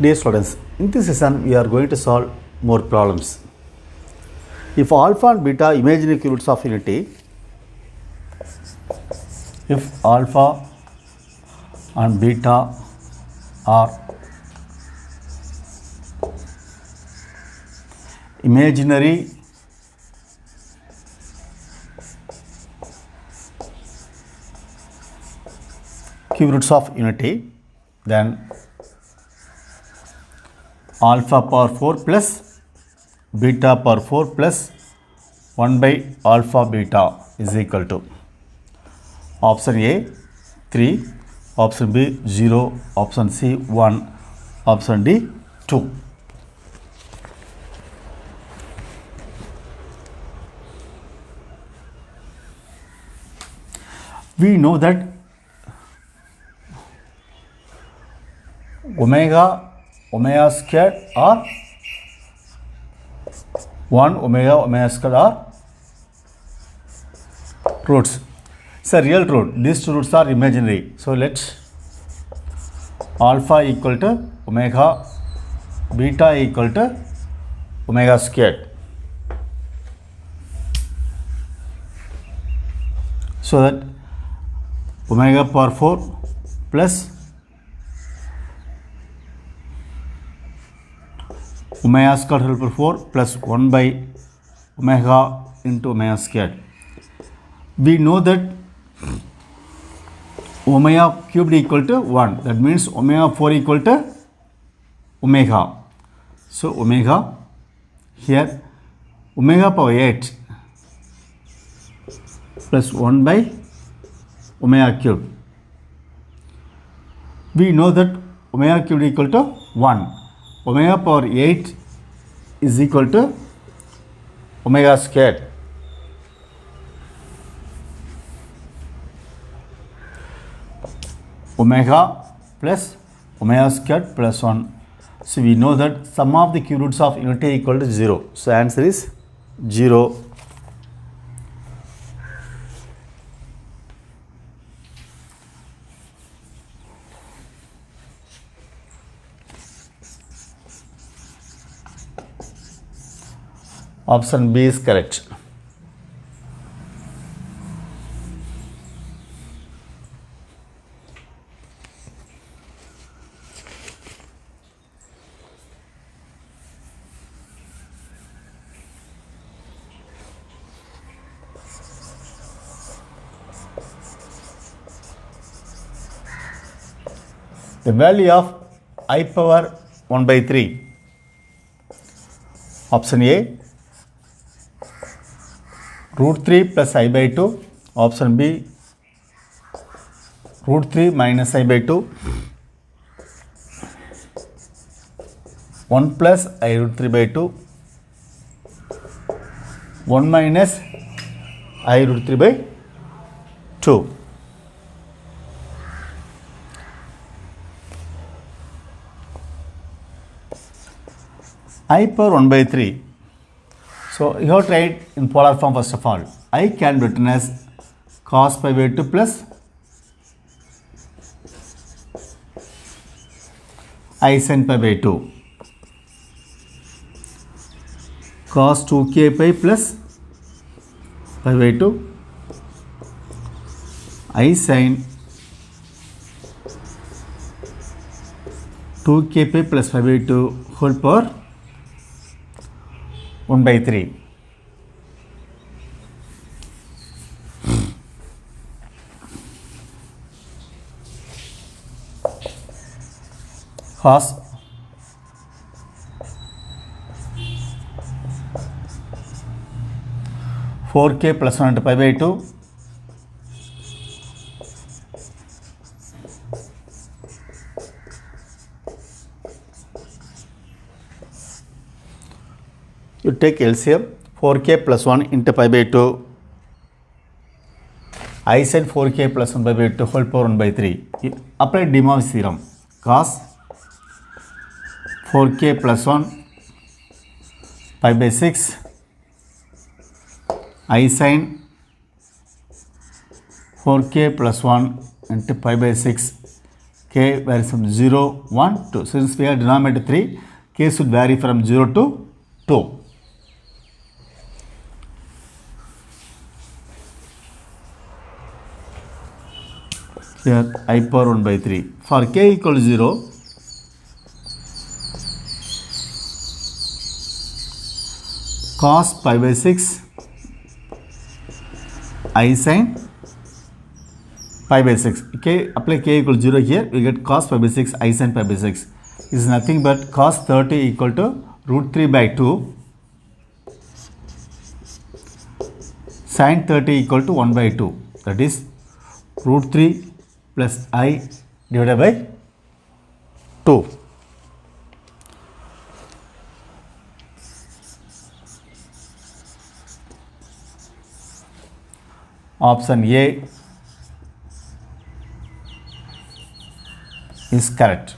Dear students, in this session we are going to solve more problems. If alpha and beta imaginary cube roots of unity, if alpha and beta are imaginary cube roots of unity, then alpha power 4 plus beta power 4 plus 1 by alpha beta is equal to option A 3, option B 0, option C 1, option D 2. We know that omega squared or 1 omega squared are roots. It's a real root. These two roots are imaginary. So let's alpha equal to omega, beta equal to omega squared. So that omega power 4 plus omega squared whole power 4 plus 1 by omega into omega squared. We know that omega cubed equal to 1. That means omega 4 equal to omega. So omega here omega power 8 plus 1 by omega cubed. We know that omega cubed equal to 1. Omega power 8 is equal to omega squared. Omega plus omega squared plus 1. So we know that sum of the cube roots of unity equal to 0. So answer is 0. Option B is correct. The value of I power 1 by 3. Option A root 3 plus I by 2. Option B root 3 minus I by 2. 1 plus I root 3 by 2. 1 minus I root 3 by 2. I power 1 by 3. So you have to write in polar form first of all. I can be written as cos pi by 2 plus I sin pi by 2. Cos 2k pi plus pi by 2. I sin 2k pi plus pi by 2 whole power 1 by 3. Cos 4k plus 1 into pi by 2. You take LCM 4k plus 1 into pi by 2. I sin 4k plus 1 pi by 2 whole power 1 by 3. You apply De Moivre's theorem. Cos 4k plus 1 pi by 6 I sin 4k plus 1 into pi by 6 k varies from 0, 1, 2. Since we have denominator 3, k should vary from 0 to 2. Here I power 1 by 3. For k equal to 0, cos pi by 6 I sin pi by 6. Okay, apply k equal to 0 here, we get cos pi by 6 I sin pi by 6 is nothing but cos 30 equal to root 3 by 2, sin 30 equal to 1 by 2, that is root 3 plus I divided by 2. Option A is correct.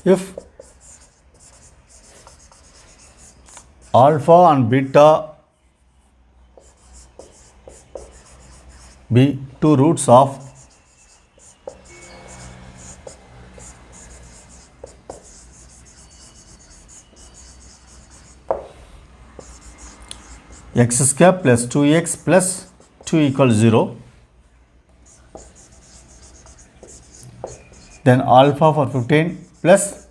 If alpha and beta be two roots of x square plus 2x plus 2 equals 0, then alpha for 15 plus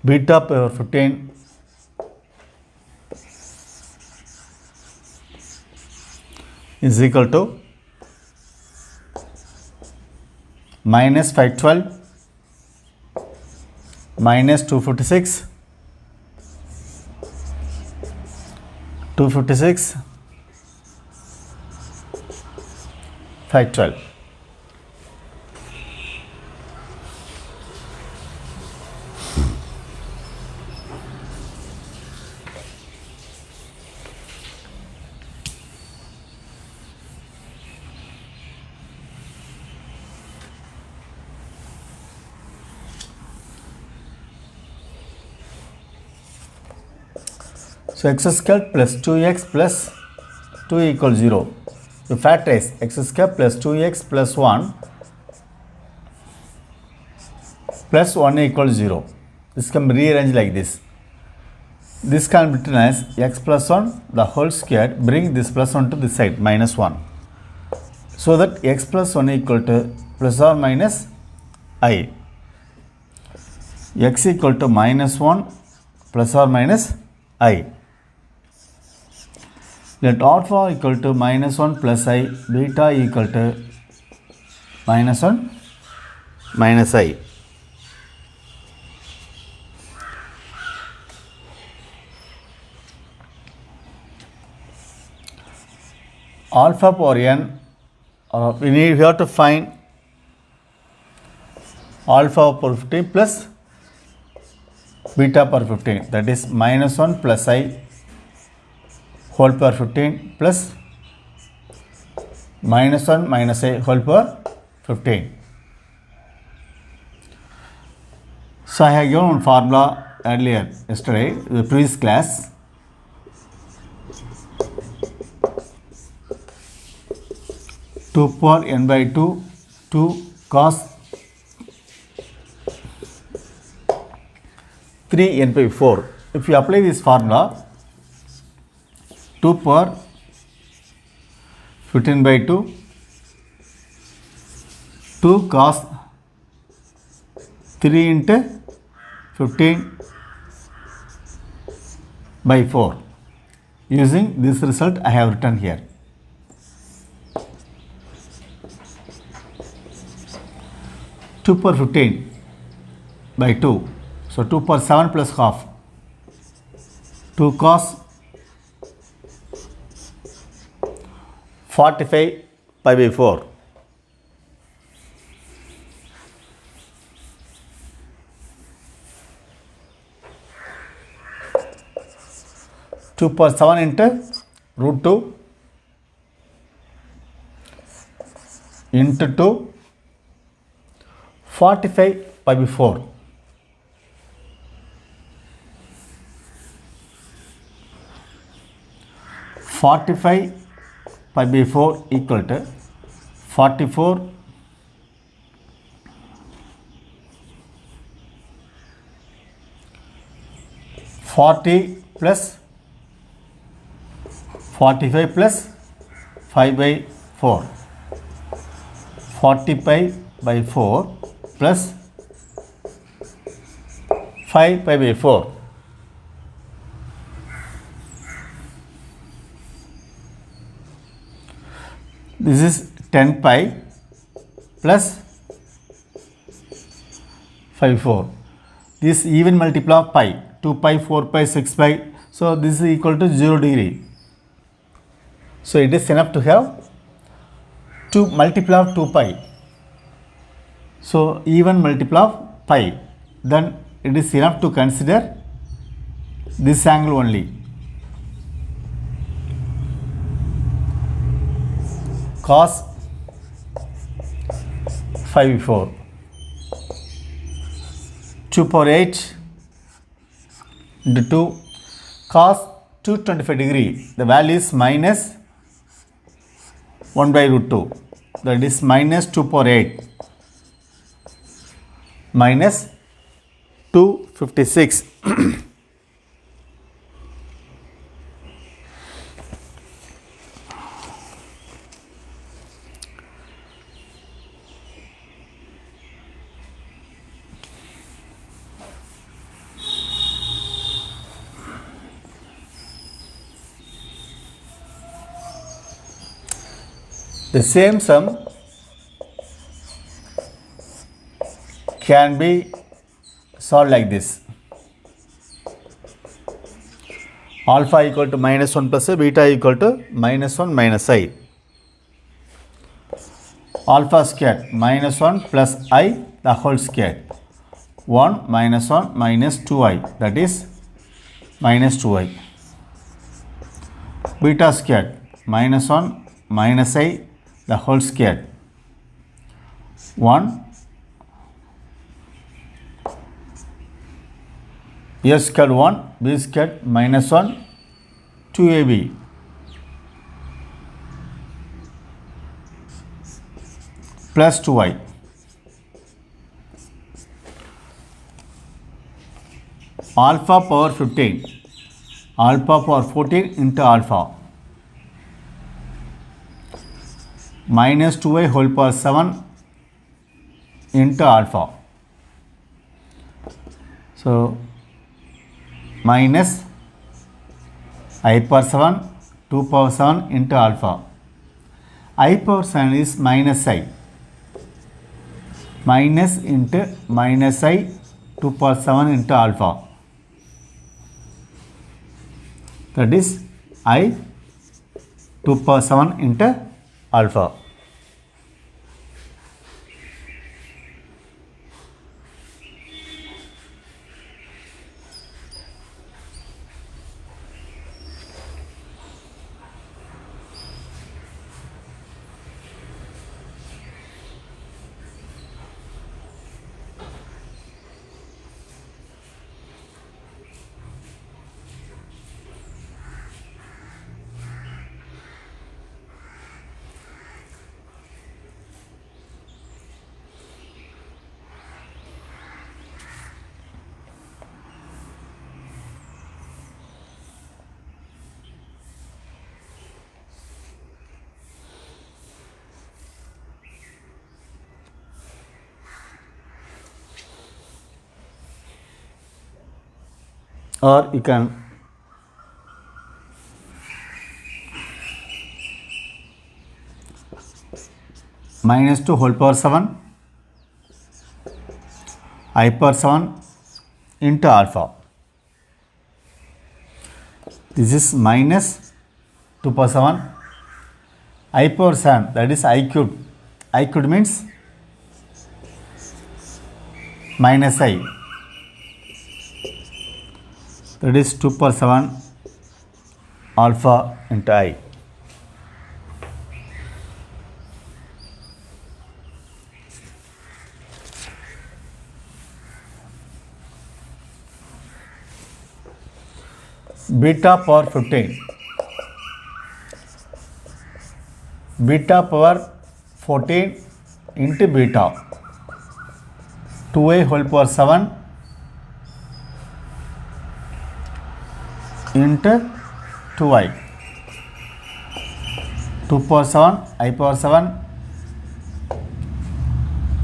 beta power 15 is equal to minus 512 minus 256 512. So x squared plus 2x plus 2 equals 0. You factorize x squared plus 2x plus 1 plus 1 equals 0. This can be rearranged like this. This can be written as x plus 1 the whole square, bring this plus 1 to this side, minus 1. So that x plus 1 equal to plus or minus I. X equal to minus 1 plus or minus I. Let alpha equal to minus 1 plus I, beta equal to minus 1 minus I. Alpha power n, we have to find alpha power 15 plus beta power 15, that is minus 1 plus I whole power 15 plus minus 1 minus I whole power 15. So I have given one formula earlier yesterday, the previous class. Two power n by 2 cos 3 n by 4. If you apply this formula, 2 power 15 by 2 cos 3 into 15 by 4. Using this result I have written here. Two power 15 by 2. So 2 power 7 plus half. 2 cos 45 pi by 4. 2 power 7 into root 2 into 2 45 pi by 4. 45 pi by 4 equal to 44 40 plus 45 plus 5 by 4. 40 pi by 4 plus 5 pi by 4. This is 10 pi plus 5 4. This even multiple of pi. 2 pi, 4 pi, 6 pi. So this is equal to 0 degree. So it is enough to have 2 multiple of 2 pi. So even multiple of pi. Then it is enough to consider this angle only. Cos 5 4. 2 power 8 into 2 cos 225 degree. The value is minus 1 by root 2. That is minus 2 power 8 minus 256. The same sum can be solved like this. Alpha equal to minus 1 plus a, beta equal to minus 1 minus I. Alpha squared minus 1 plus I the whole squared. 1 minus 1 minus 2I, that is minus 2I. Beta squared minus 1 minus I the whole squared. 1 a squared 1 b squared minus 1 2ab plus 2i. Alpha power 15, alpha power 14 into alpha minus 2i whole power 7 into alpha. So minus I power 7 2 power 7 into alpha. I power 7 is minus I. Minus into minus I 2 power 7 into alpha. That is I 2 power 7 into alpha. Or you can minus 2 whole power 7 I power 7 into alpha. This is minus 2 power 7 I power 7, that is I cubed. I cubed means minus I, that is 2 power 7 alpha into I. Beta power 15. Beta power 14 into beta 2a whole power 7 into 2i 2 power 7 I power 7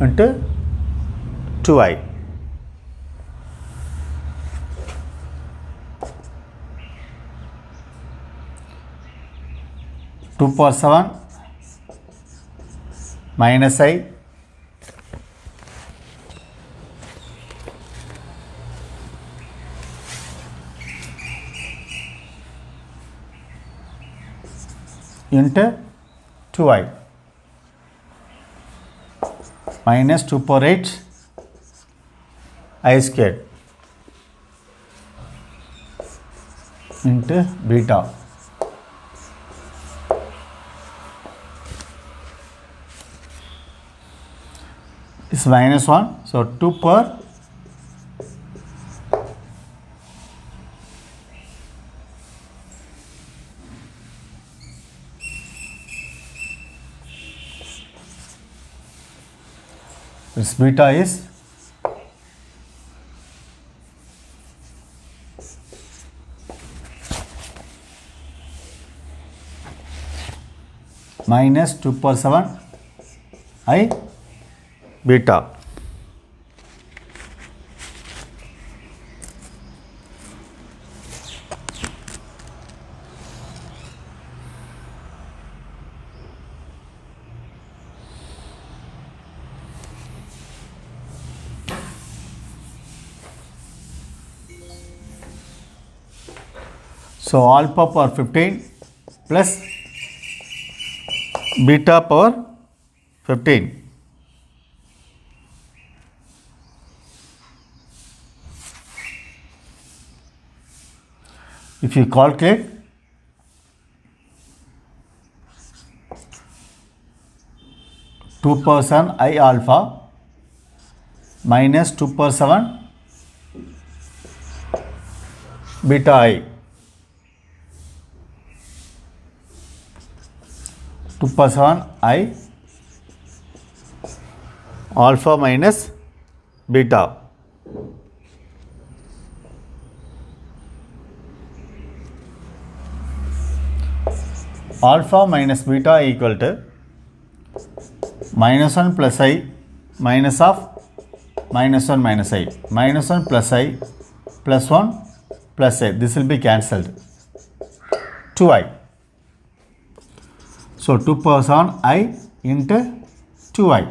into 2i. Two power 7 minus I into 2i minus 2 power 8 I squared into beta. Is minus 1, so 2 per this beta is minus 2 per 7 I beta. So alpha power 15 plus beta power 15. If you calculate, two power 7 I alpha minus 2 power 7 beta I, 2 power 7 I alpha minus beta. Alpha minus beta equal to minus 1 plus I minus of minus 1 minus I, minus 1 plus I plus 1 plus I, this will be cancelled, 2i. So 2 power 7 I into 2i,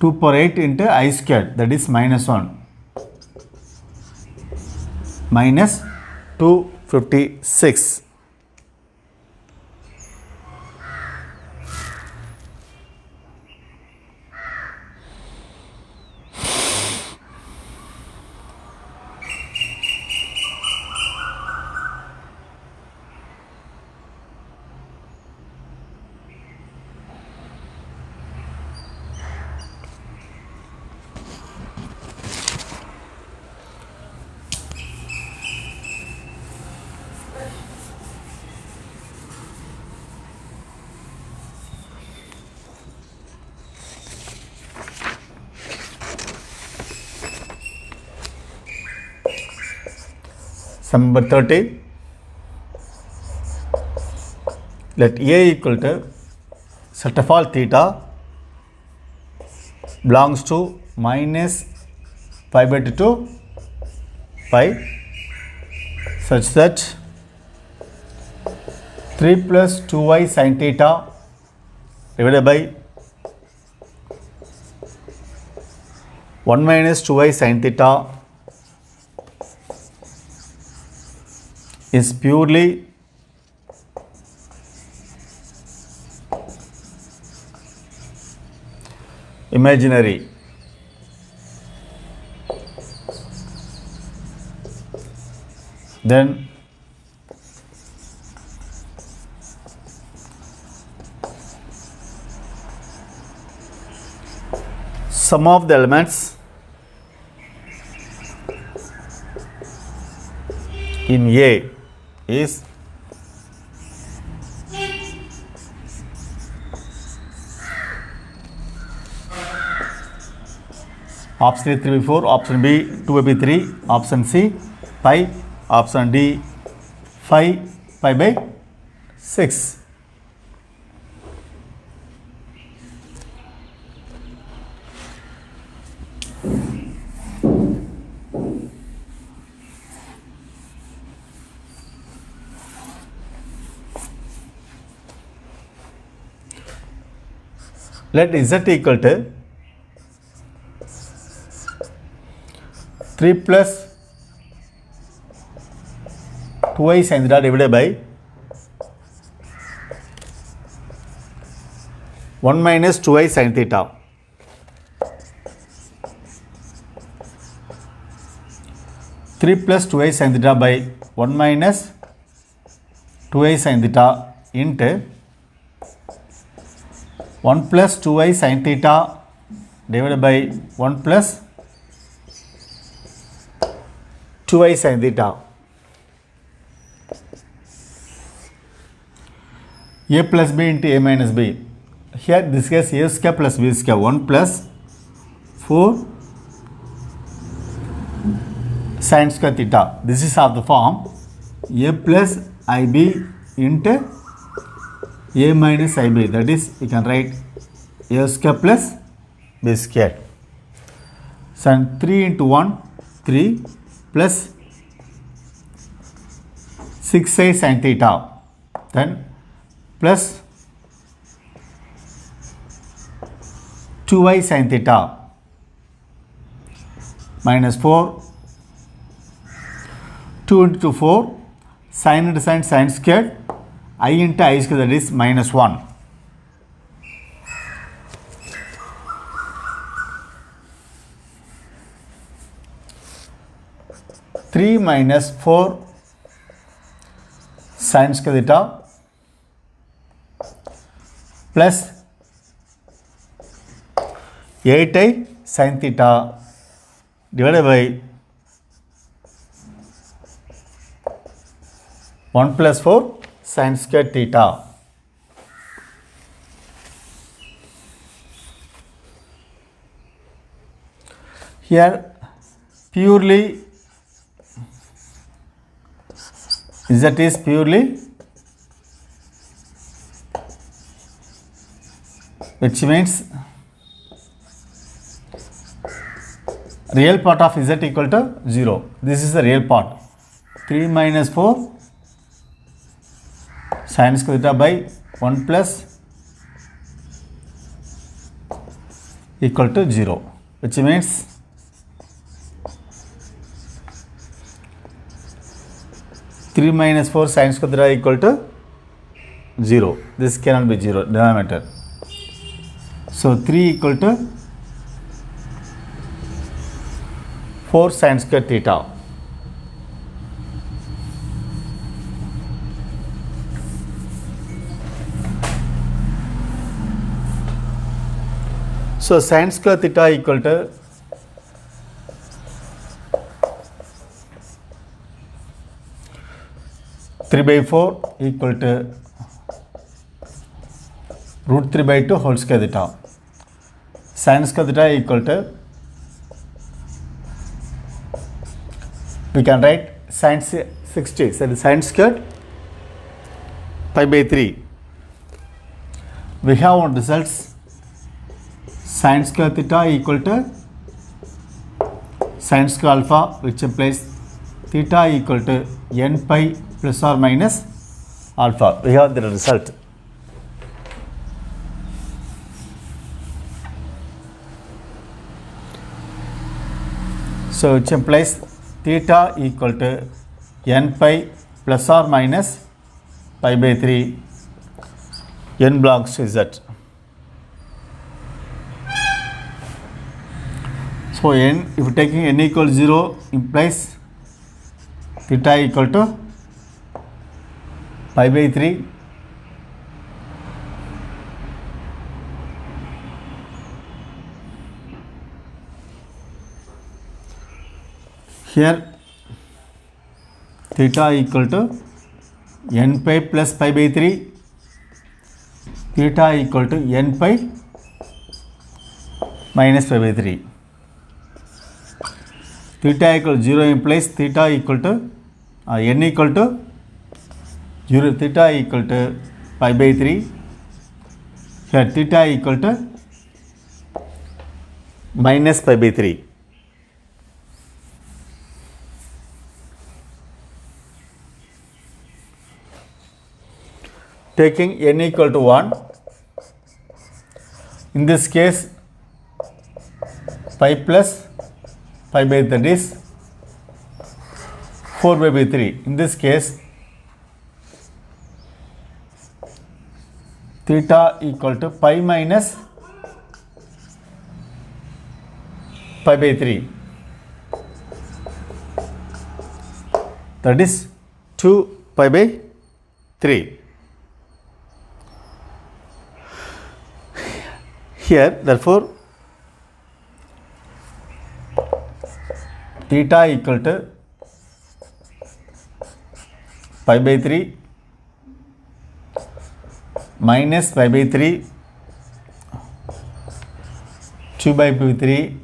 2 power 8 into I squared, that is minus 1 minus 256. Sum number 30, let A equal to set of all theta belongs to minus pi by 2 to pi such that 3 plus 2y sin theta divided by 1 minus 2i sin theta is purely imaginary. Then sum of the elements in A is option A 3 by 4, option B 2 by 3, option C pi, option D 5 pi by 6. Let Z equal to 3 plus 2i sin theta divided by 1 minus 2i sin theta. Three plus 2i sin theta by 1 minus 2i sin theta into 1 plus 2i sin theta divided by 1 plus 2i sin theta. A plus b into a minus b. Here this case a square plus b square 1 plus 4 sin square theta. This is of the form a plus ib into a minus ib, that is we can write a square plus b square. So 3 into 1 3 plus 6i sin theta, then plus 2i sin theta minus 4, 2 into 4, sin into sin squared, I into I squared, that is minus 1. Three minus 4 sin square theta plus 8i sin theta divided by 1 plus 4 sin square theta. Here purely Z is purely, which means real part of Z equal to 0. This is the real part. 3 minus 4 sin square theta by 1 plus equal to 0, which means three minus 4 sin square theta equal to 0. This cannot be 0 denominator. So 3 equal to 4 sin square theta. So sin square theta equal to 3 by 4 equal to root 3 by 2 whole square theta. Sin square theta equal to, we can write sin 60, so sin squared pi by 3. We have one results, sin square theta equal to sin square alpha, which implies theta equal to n pi plus or minus alpha. We have the result. So which implies theta equal to n pi plus or minus pi by 3, n belongs to z. So n, if taking n equal to 0, implies theta equal to pi by 3. Here theta equal to n pi plus pi by 3, theta equal to n pi minus pi by 3. Theta equal to 0 implies theta equal to n equal to 0, theta equal to pi by 3. Here theta equal to minus pi by 3. Taking n equal to 1, in this case pi plus pi by 3 is 4 pi by 3. In this case theta equal to pi minus pi by 3, that is 2 pi by 3. Here therefore theta equal to pi by 3 minus pi by 3, 2 by pi by 3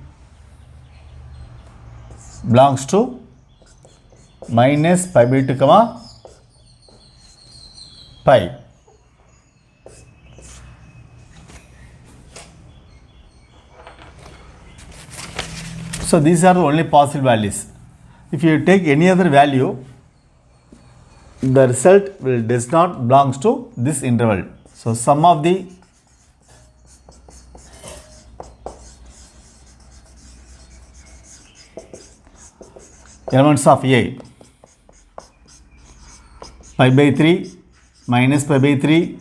belongs to minus pi by 2 comma pi. So these are the only possible values. If you take any other value, the result does not belongs to this interval. So sum of the elements of A, pi by 3 minus pi by 3,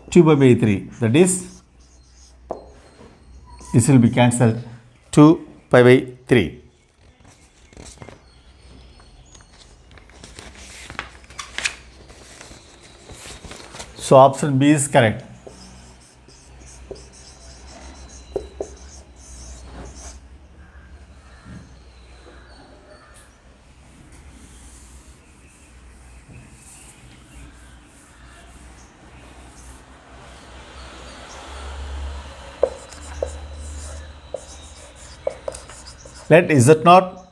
2 pi by 3, that is, this will be cancelled, 2 pi by 3. So option B is correct. Let Z naught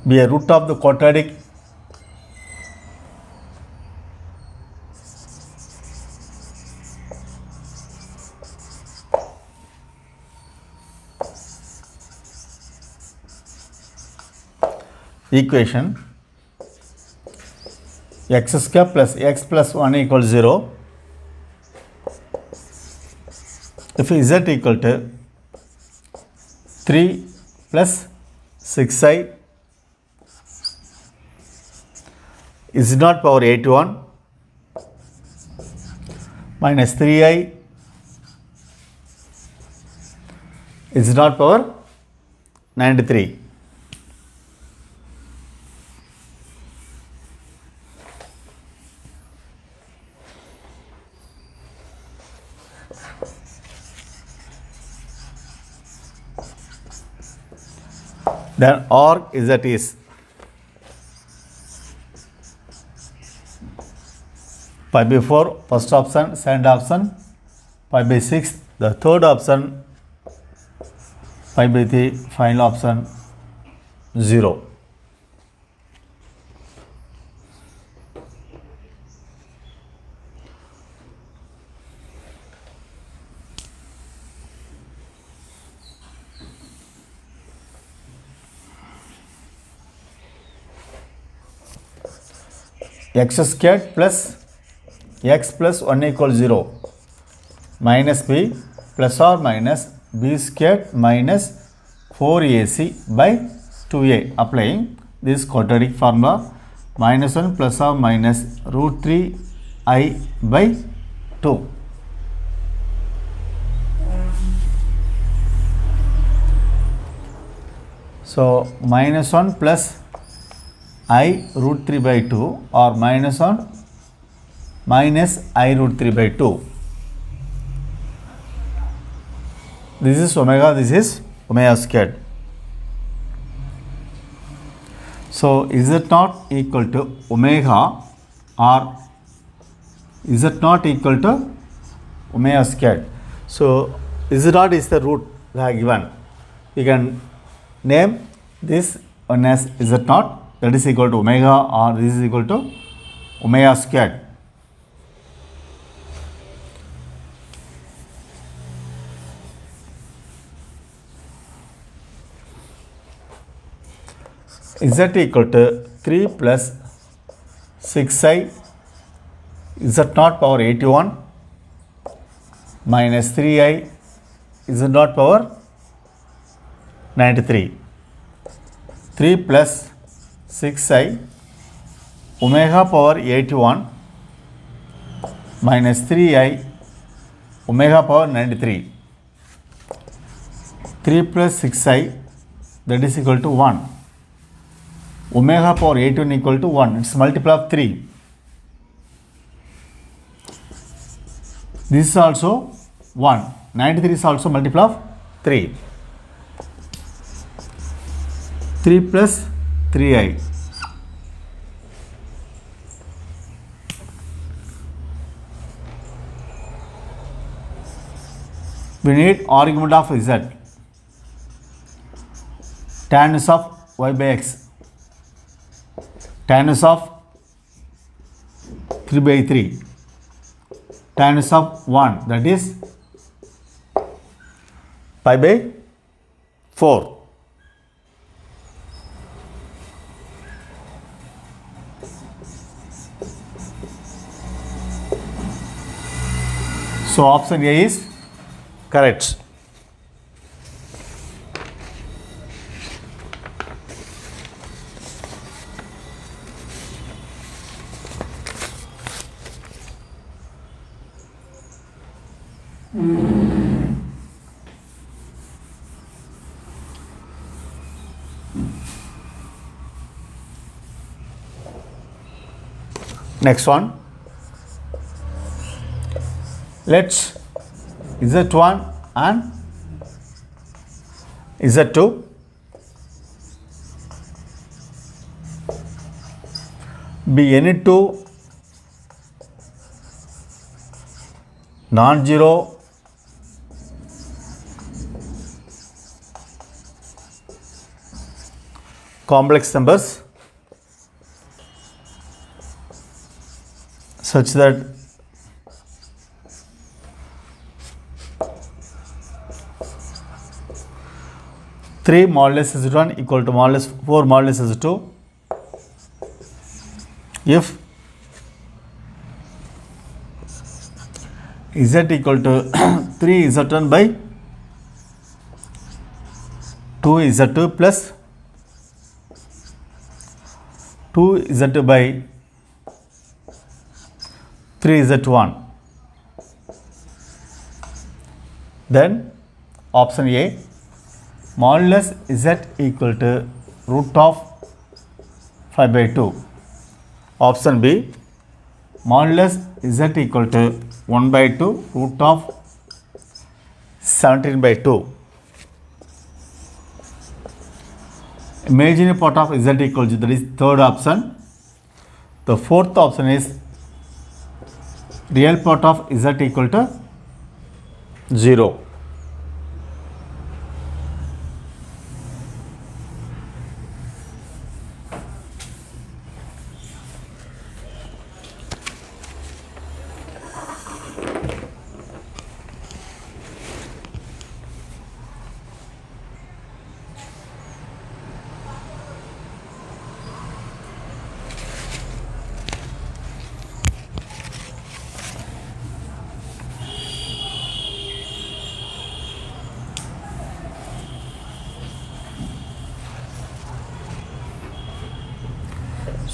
be a root of the quadratic equation x square plus x plus 1 equals 0. If z equal to 3 plus 6i is not power 81 minus 3i is not power 93. Then or is that is pi by 4 first option, second option pi by 6 the third option, pi by 3 final option 0. X squared plus x plus 1 equals 0. minus b plus or minus b squared minus 4ac by 2a. Applying this quadratic formula, minus 1 plus or minus root 3I by 2. So minus 1 plus I root 3 by 2 or minus 1 minus I root 3 by 2. This is omega, this is omega squared. So is it not equal to omega or is it not equal to omega squared? So is it not is the root given. We can name this one as is it not, that is equal to omega, or this is equal to omega squared. Z equal to 3 plus 6i Z naught power 81 minus 3i Z naught power 93. 3 plus 6i omega power 81 minus 3i omega power 93. 3 plus 6i, that is equal to 1. Omega power 81 equal to 1. It's multiple of 3. This is also 1. 93 is also multiple of 3. 3 plus 3i. We need argument of z. Tan inverse of y by x. Tan inverse of 3 by 3. Tan inverse of 1, that is pi by 4. So option A is correct. Next one, let's Z1 and Z2 be any two non-zero complex numbers such that three modulus Z1 equal to modulus 4 modulus Z2 if Z equal to 3 Z1 by 2 Z2 plus 2 Z2 by 3 Z1. Then option A, modulus Z equal to root of 5 by 2. Option B, modulus Z equal to 1 by 2 root of 17 by 2. Imaginary part of Z equal to, that is third option. The fourth option is real part of Z equal to 0.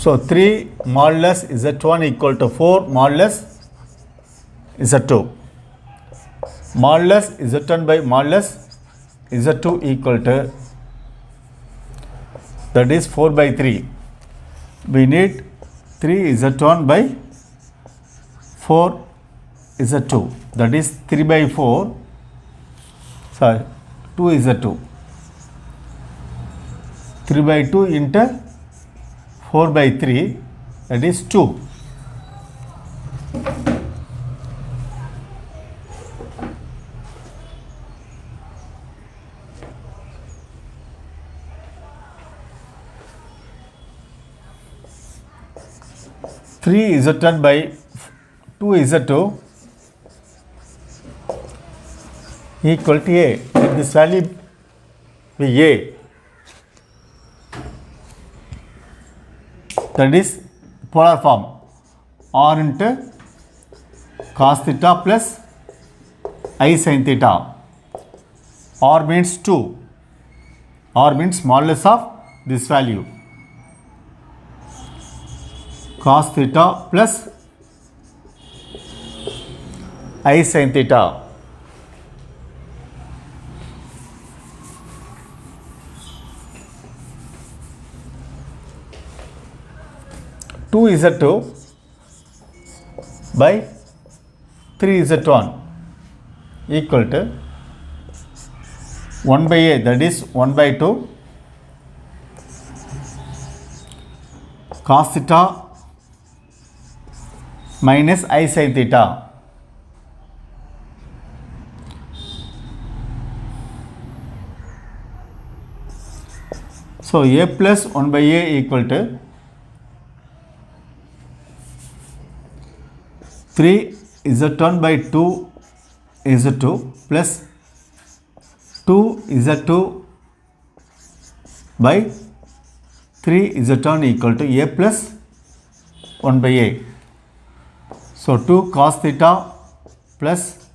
So 3 modulus Z1 equal to 4 modulus Z2. Modulus Z1 by modulus Z2 equal to, that is 4 by 3. We need 3 Z1 by 4 Z2, that is 3 by 4, sorry, 2 Z2. 3 by 2 into 4 by 3, that is 2. Three Z1 by 2 Z2 equal to A. Let this value be A. That is polar form, R into cos theta plus I sin theta. R means 2. R means modulus of this value, cos theta plus I sin theta. Two Z2 by 3 Z1 equal to 1 by A, that is 1 by 2 cos theta minus I sin theta. So A plus 1 by A equal to 3 Z1 by 2 Z2 plus 2 Z2 by 3 Z1 equal to A plus 1 by A. So 2 cos theta plus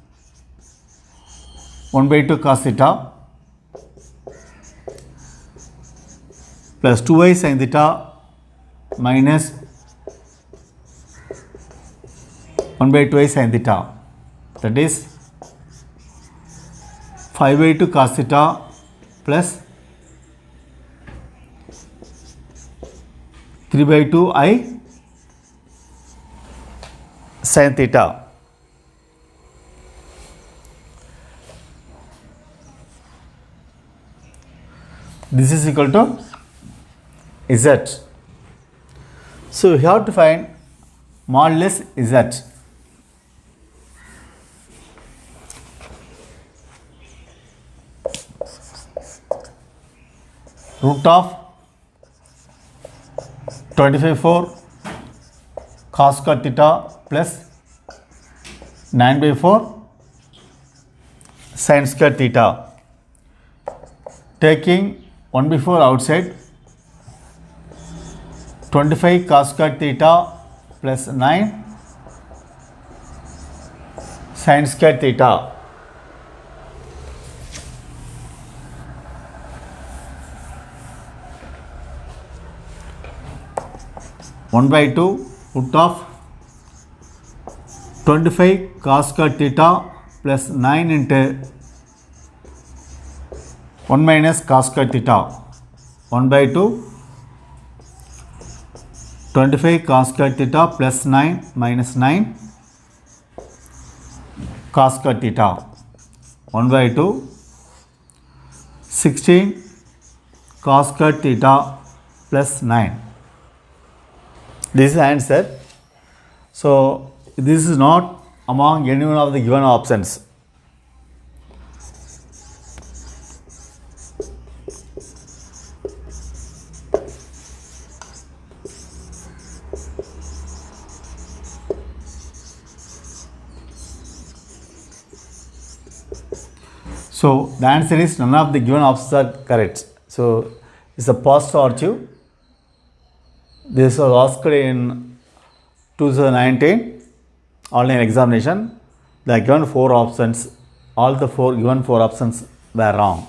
1 by 2 cos theta plus 2i sin theta minus 1 by 2i sin theta, that is 5 by 2 cos theta plus 3 by 2 I sin theta. This is equal to Z. So you have to find modulus Z. Root of 25/4 cos square theta plus 9/4 sin square theta. Taking 1/4 outside, 25 cos square theta plus 9 sin square theta. One by 2 root of 25 cos square theta plus 9 into 1 minus cos square theta. 1 by 2 25 cos square theta plus 9 minus 9 cos square theta. 1 by 2 16 cos square theta plus 9. This is the answer. So this is not among any one of the given options. So the answer is none of the given options are correct. So it's a positive. This was asked in 2019 online examination. The given 4 options, all the given 4 options were wrong.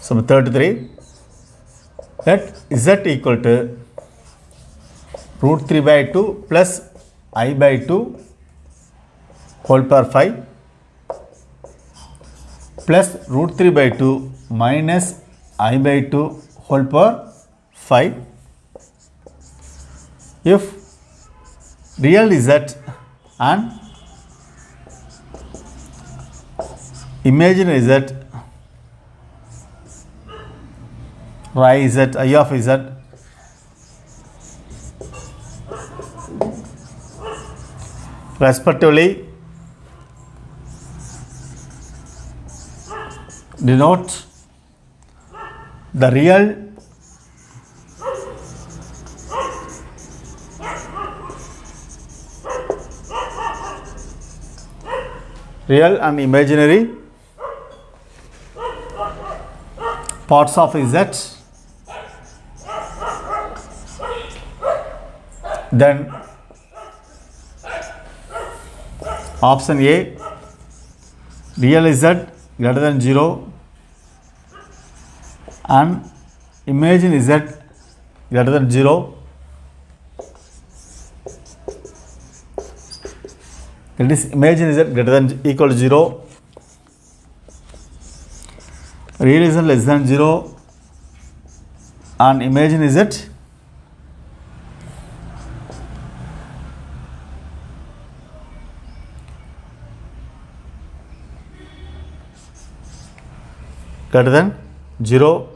So 33. Let z equal to root 3 by 2 plus I by 2 whole power 5 plus root 3 by 2 minus I by 2 whole power 5 if real z and imaginary z I of z respectively denote the real and imaginary parts of z, then option A, real z greater than 0 and imaginary z greater than 0. That is imaginary z greater than equal to 0, real z less than 0 and imaginary z greater than 0.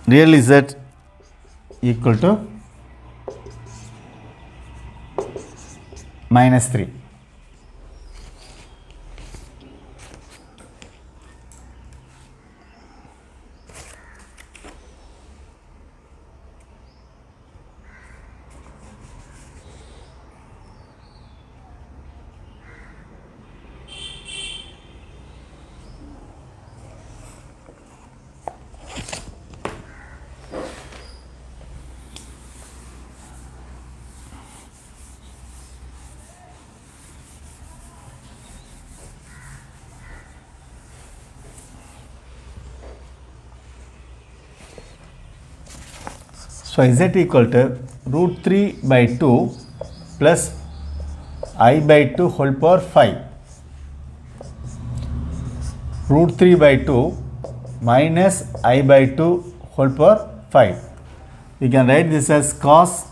Real z equal to minus 3. So z equal to root 3 by 2 plus I by 2 whole power 5. Root 3 by 2 minus I by 2 whole power 5. We can write this as cos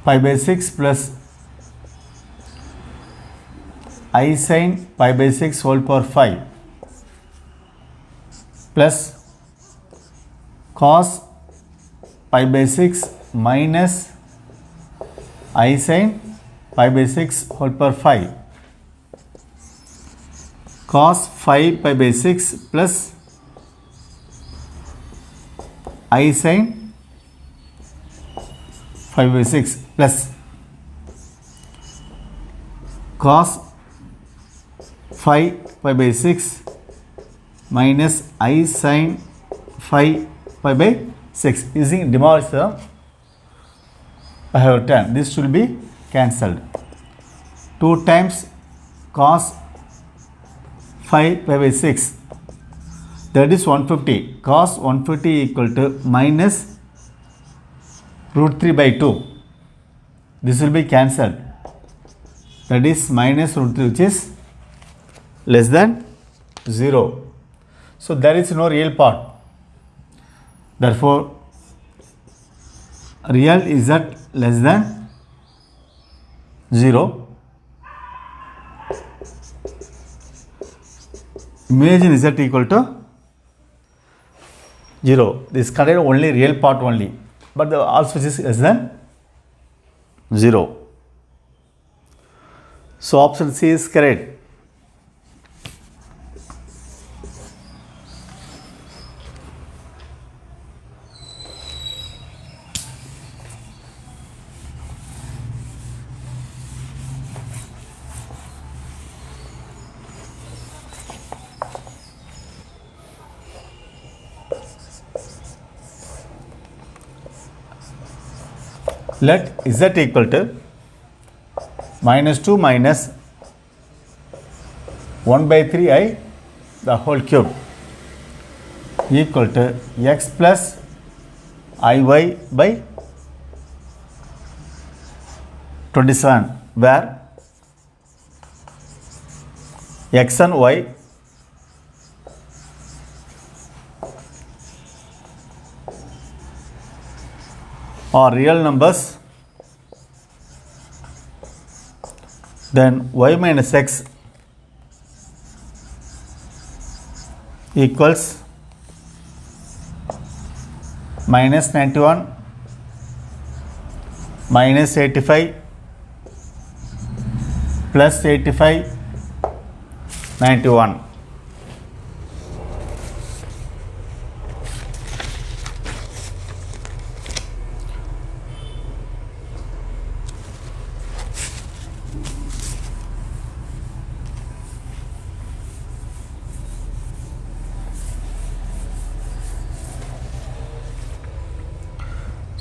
pi by 6 plus I sin pi by 6 whole power 5 plus cos pi by 6 minus I sin pi by 6 whole power 5 cos 5 pi by 6 plus I sin 5 by 6 plus cos 5 pi by 6 minus I sin 5 pi by 6. Using de Moivre's theorem, I have written this should be cancelled. 2 times cos 5 pi by 6, that is 150. Cos 150 equal to minus root 3 by 2. This will be cancelled. That is minus root 3, which is less than 0. So there is no real part. Therefore, real z less than 0. Imagine z equal to 0. This contains only real part only, but the also is less than 0. So option C is correct. Let z equal to minus 2 minus 1 by 3i the whole cube equal to x plus iy by 27, where x and y are real numbers, then y minus x equals minus 91 minus 85 plus 85 91.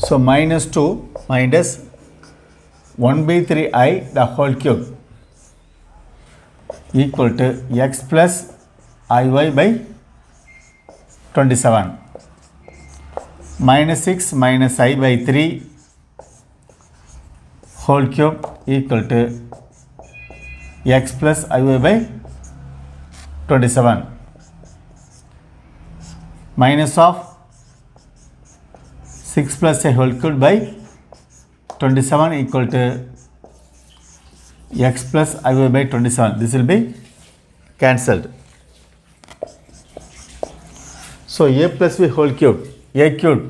So minus 2 minus 1 by 3i the whole cube equal to x plus iy by 27 minus 6 minus I by 3 whole cube equal to x plus iy by 27 minus of 6 plus a whole cube by 27 equal to x plus iy by 27. This will be cancelled. So a plus b whole cube, a cube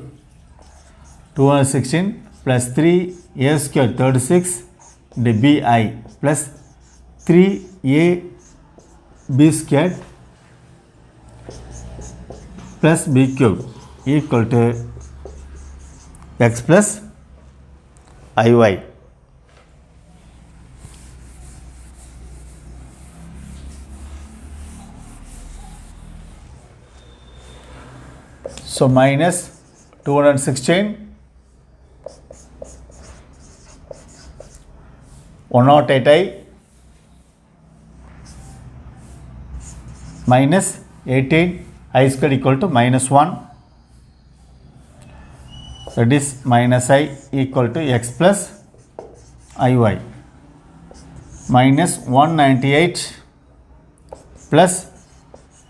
216 plus 3 a square 36 the bi plus 3 a b square plus b cube equal to x plus iy. So minus 216 108i minus 18 I square equal to minus 1, that is minus I equal to x plus iy minus 198 plus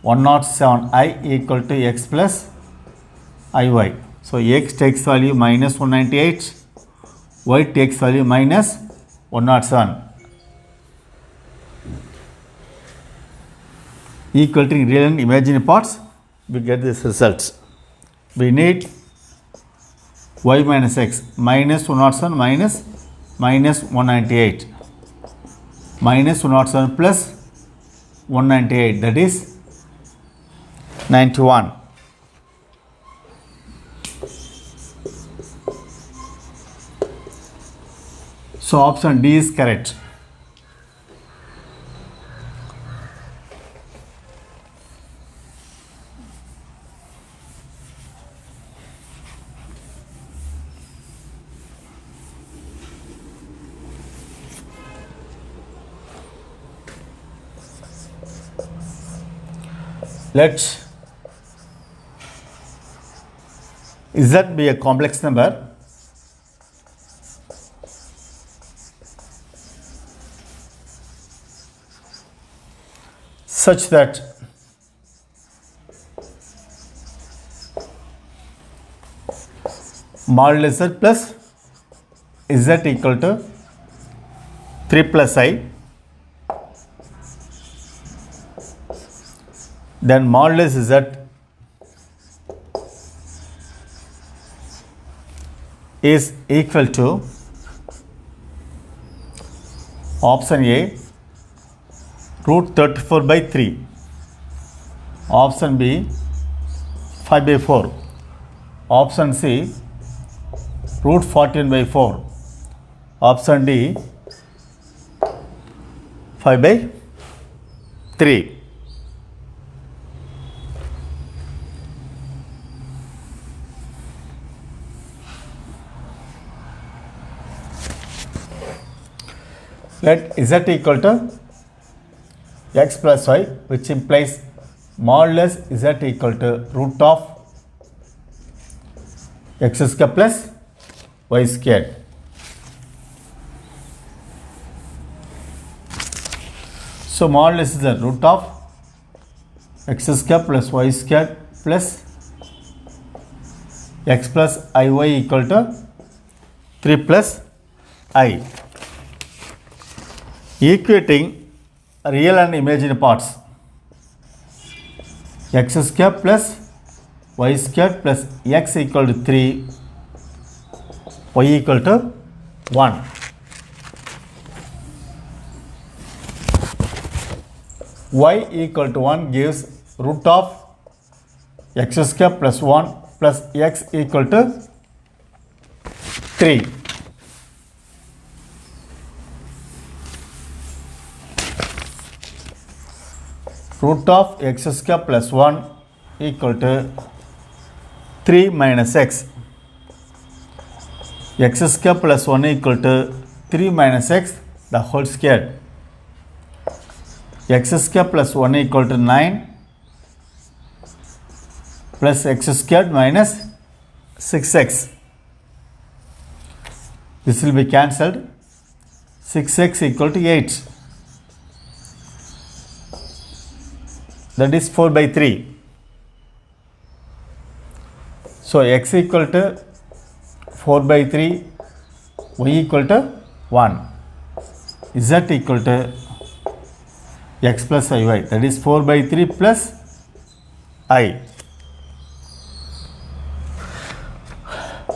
107i equal to x plus iy. So x takes value minus 198, y takes value minus 107 equal to real and imaginary parts. We get this results. We need y minus x minus 107 minus 198 minus 107 plus 198, that is 91. So option D is correct. Let Z be a complex number such that modulus Z plus Z equal to 3 plus I, then modulus Z is equal to option A root 34 by 3, option B 5 by 4, option C root 14 by 4, option D 5 by 3. Let z equal to x plus y, which implies modulus z equal to root of x square plus y squared. So modulus is the root of x square plus y squared plus x plus iy equal to 3 plus I. Equating real and imaginary parts, x square plus y squared plus x equal to 3, y equal to 1. Y equal to 1 gives root of x square plus 1 plus x equal to 3. Root of x square plus 1 equal to 3 minus x. X square plus 1 equal to 3 minus x the whole squared. X square plus 1 equal to 9 plus x squared minus 6x. This will be cancelled. 6x equal to 8. That is 4 by 3. So x equal to 4 by 3, y equal to 1, z equal to x plus iy, that is 4 by 3 plus I.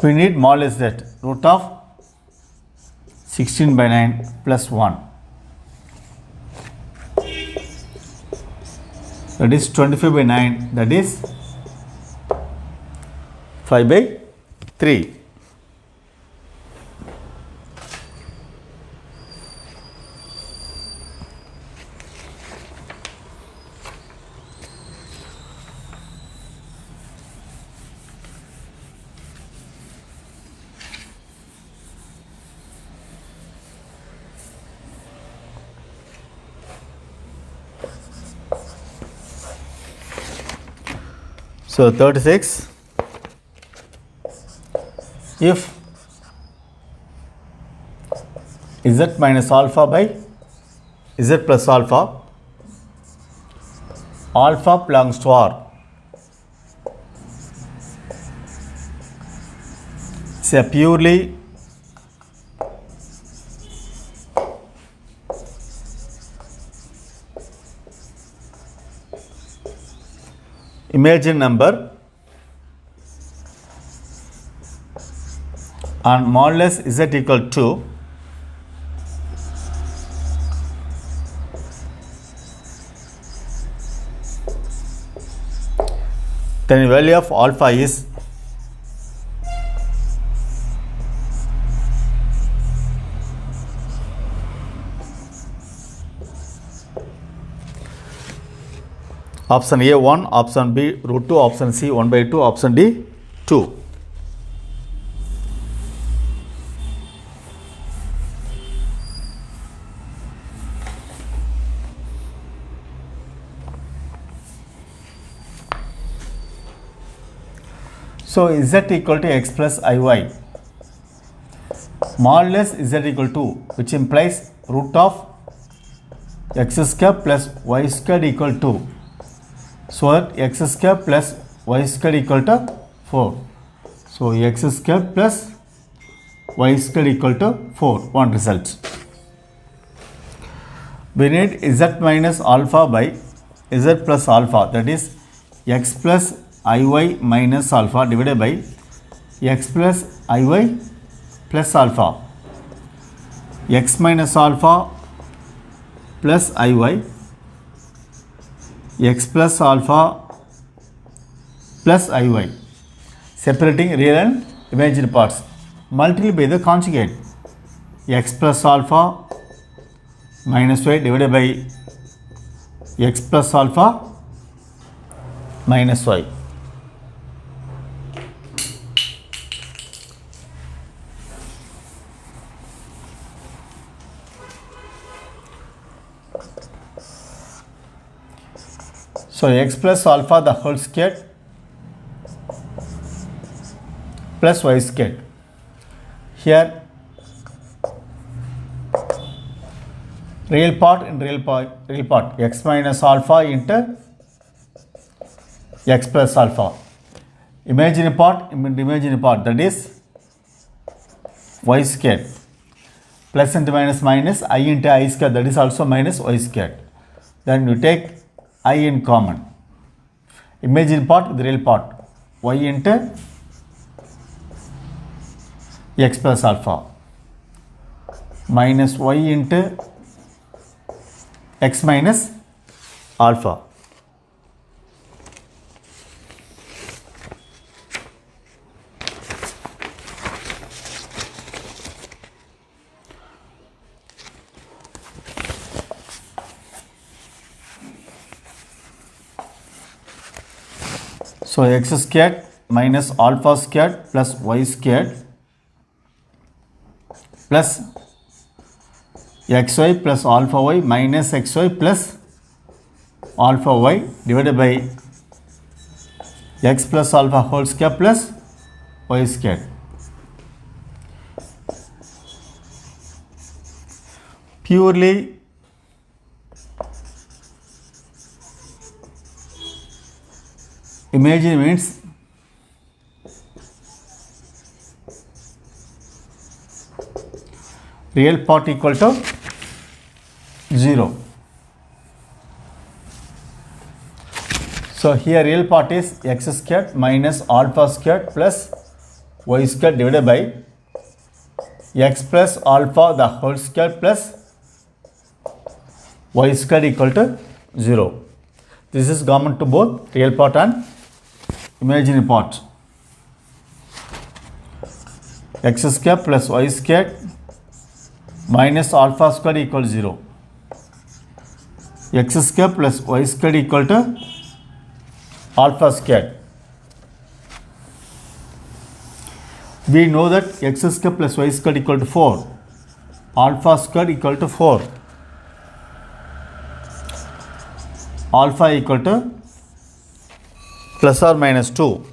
We need modulus z, root of 16 by 9 plus 1, that is 25 by 9, that is 5 by 3. So 36, if z minus alpha by z plus alpha, alpha belongs to R, it's a purely imaginary number and modulus z equal to then the value of alpha is option A 1, option B root 2, option C 1 by 2, option D 2. So z equal to x plus iy, modulus z equal to, which implies root of x square plus y squared equal to, so that x square plus y squared equal to 4. So x square plus y squared equal to 4, one result. We need z minus alpha by z plus alpha, that is x plus iy minus alpha divided by x plus iy plus alpha. X minus alpha plus iy, x plus alpha plus iy, separating real and imaginary parts, multiply by the conjugate, x plus alpha minus y divided by x plus alpha minus y. So x plus alpha the whole square plus y square. Here real part in real part x minus alpha into x plus alpha. Imaginary part that is y square. Plus into minus I into I square, that is also minus y square. Then you take I in common. Imaginary part with real part, y into x plus alpha minus y into x minus alpha. So x squared minus alpha squared plus y squared plus xy plus alpha y minus xy plus alpha y divided by x plus alpha whole square plus y squared. Purely imaginary means real part equal to 0. So here real part is x squared minus alpha squared plus y squared divided by x plus alpha the whole square plus y squared equal to 0. This is common to both real part and imaginary part. X squared plus y squared minus alpha squared equals 0. X squared plus y squared equal to alpha squared. We know that x squared plus y squared equal to 4. Alpha squared equal to 4. Alpha equal to plus or minus 2.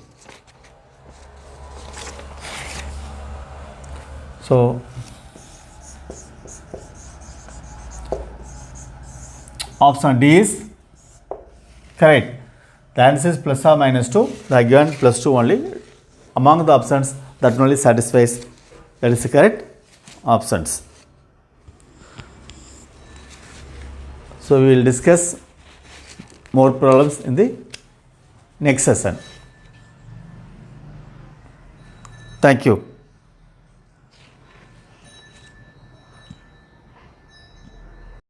So option D is correct. The answer is plus or minus 2. I given plus 2 only. Among the options, that only satisfies. That is the correct options. So we will discuss more problems in the next session. Thank you.